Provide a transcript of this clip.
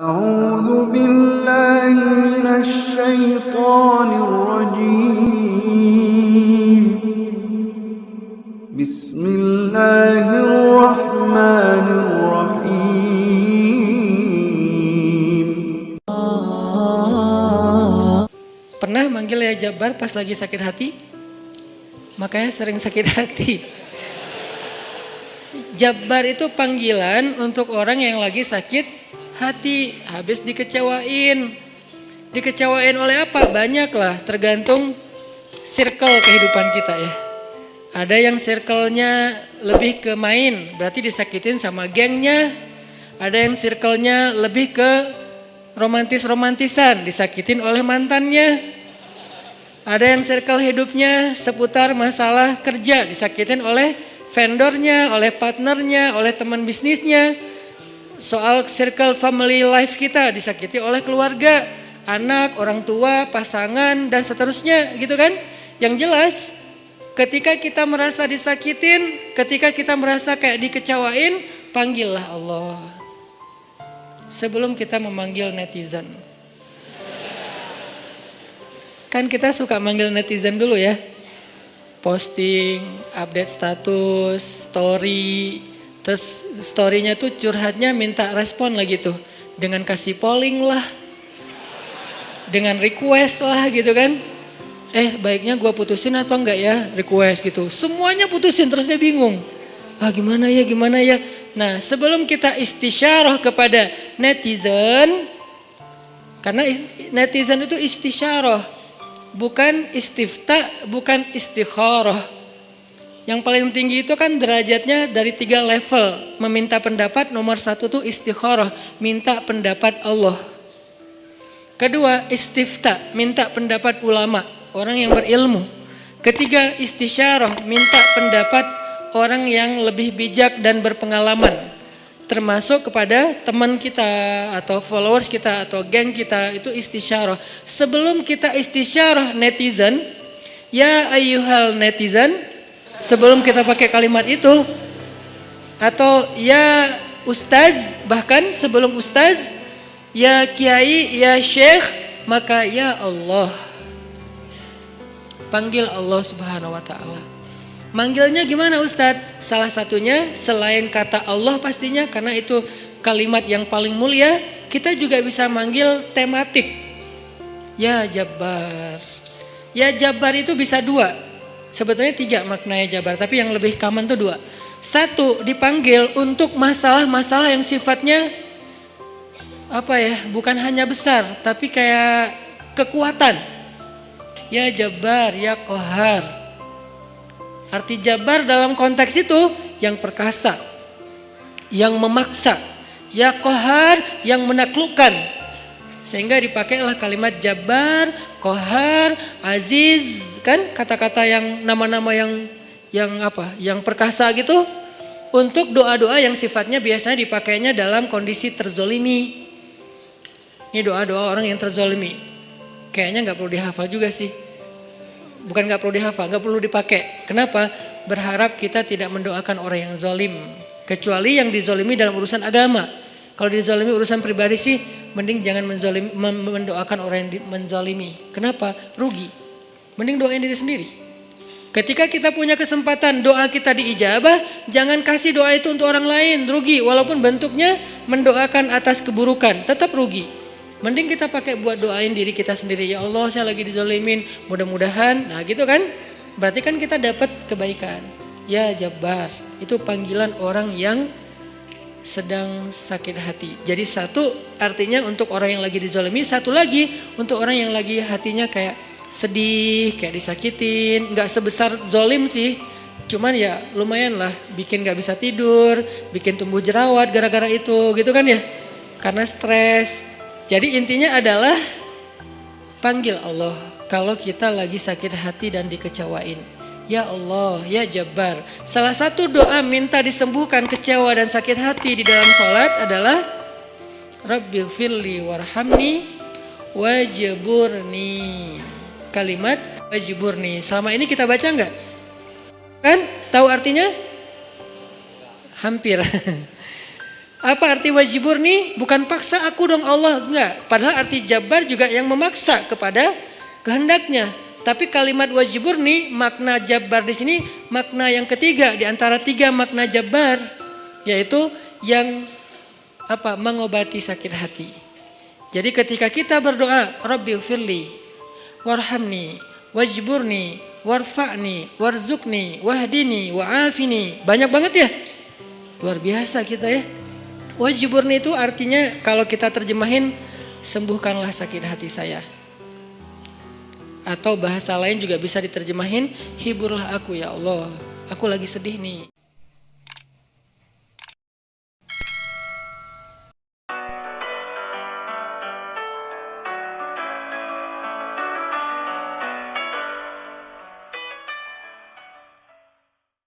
أعوذ بالله من الشيطان الرجيم بسم الله الرحمن الرحيم. Pernah manggil ya Jabbar pas lagi sakit hati? Makanya sering sakit hati. Jabbar itu panggilan untuk orang yang lagi sakit hati, habis dikecewain. Dikecewain oleh apa? Banyak lah, tergantung circle kehidupan kita ya. Ada yang circle-nya lebih ke main, berarti disakitin sama gengnya. Ada yang circle-nya lebih ke romantis-romantisan, disakitin oleh mantannya. Ada yang circle hidupnya seputar masalah kerja, disakitin oleh vendornya, oleh partnernya, oleh teman bisnisnya. Soal circle family life kita disakiti oleh keluarga, anak, orang tua, pasangan, dan seterusnya gitu kan. Yang jelas ketika kita merasa disakitin, ketika kita merasa kayak dikecewain, panggillah Allah. Sebelum kita memanggil netizen. Kan kita suka manggil netizen dulu ya. Posting, update status, story. Terus story-nya tuh curhatnya minta respon lagi tuh. Dengan kasih polling lah. Dengan request lah gitu kan. Baiknya gua putusin atau enggak ya, request gitu. Semuanya putusin terus dia bingung. Gimana ya. Nah sebelum kita istisyarah kepada netizen. Karena netizen itu istisyarah. Bukan istifta, bukan istikharah. Yang paling tinggi itu kan derajatnya dari 3 level. Meminta pendapat, nomor 1 tuh istikharah, minta pendapat Allah. Kedua, istifta, minta pendapat ulama, orang yang berilmu. Ketiga, istisyarah, minta pendapat orang yang lebih bijak dan berpengalaman. Termasuk kepada teman kita atau followers kita atau geng kita, itu istisyarah. Sebelum kita istisyarah netizen, ya ayyuhal netizen, sebelum kita pakai kalimat itu, atau ya ustaz, bahkan sebelum ustaz, ya kiai, ya syekh, maka ya Allah. Panggil Allah Subhanahu wa ta'ala. Manggilnya gimana Ustadz? Salah satunya selain kata Allah pastinya, karena itu kalimat yang paling mulia, kita juga bisa manggil tematik. Ya Jabbar. Ya Jabbar itu bisa 2. Sebetulnya 3 maknanya Jabbar, tapi yang lebih common tuh 2. 1, dipanggil untuk masalah-masalah yang sifatnya bukan hanya besar, tapi kayak kekuatan. Ya Jabbar, ya Qahar. Arti Jabbar dalam konteks itu yang perkasa, yang memaksa, ya Qahar, yang menaklukkan. Sehingga dipakailah kalimat Jabbar, Qahar, Aziz, kan kata-kata yang nama-nama yang perkasa gitu, untuk doa-doa yang sifatnya biasanya dipakainya dalam kondisi terzolimi. Ini doa-doa orang yang terzolimi. Kayaknya nggak perlu dihafal juga sih. Bukan gak perlu dihafal, gak perlu dipakai. Kenapa? Berharap kita tidak mendoakan orang yang zolim. Kecuali yang dizolimi dalam urusan agama. Kalau dizolimi urusan pribadi sih, mending jangan mendoakan orang yang menzolimi. Kenapa? Rugi. Mending doain diri sendiri. Ketika kita punya kesempatan doa kita diijabah, jangan kasih doa itu untuk orang lain. Rugi, walaupun bentuknya mendoakan atas keburukan, tetap rugi. Mending kita pakai buat doain diri kita sendiri. Ya Allah, saya lagi dizolimin, mudah-mudahan. Nah gitu kan, berarti kan kita dapat kebaikan. Ya Jabbar, itu panggilan orang yang sedang sakit hati. Jadi 1 artinya untuk orang yang lagi dizolimi, 1 lagi untuk orang yang lagi hatinya kayak sedih, kayak disakitin. Gak sebesar zolim sih, cuman ya lumayan lah, bikin gak bisa tidur, bikin tumbuh jerawat gara-gara itu gitu kan ya. Karena stres. Jadi intinya adalah panggil Allah kalau kita lagi sakit hati dan dikecewain. Ya Allah, ya Jabbar. Salah satu doa minta disembuhkan kecewa dan sakit hati di dalam sholat adalah Rabbighfirli warhamni wajburni. Kalimat wajburni. Selama ini kita baca enggak? Kan? Tahu artinya? Hampir. Apa arti wajiburni? Bukan paksa aku dong Allah, enggak. Padahal arti jabar juga yang memaksa kepada kehendaknya. Tapi kalimat wajiburni, makna jabar di sini makna yang ketiga di antara 3 makna jabar, yaitu yang mengobati sakit hati. Jadi ketika kita berdoa, Rabbighfirli warhamni wajburni warfa'ni warzuqni wahdini wa'afini. Banyak banget ya. Luar biasa kita ya. Wajburni itu artinya kalau kita terjemahin, sembuhkanlah sakit hati saya. Atau bahasa lain juga bisa diterjemahin, hiburlah aku ya Allah, aku lagi sedih nih.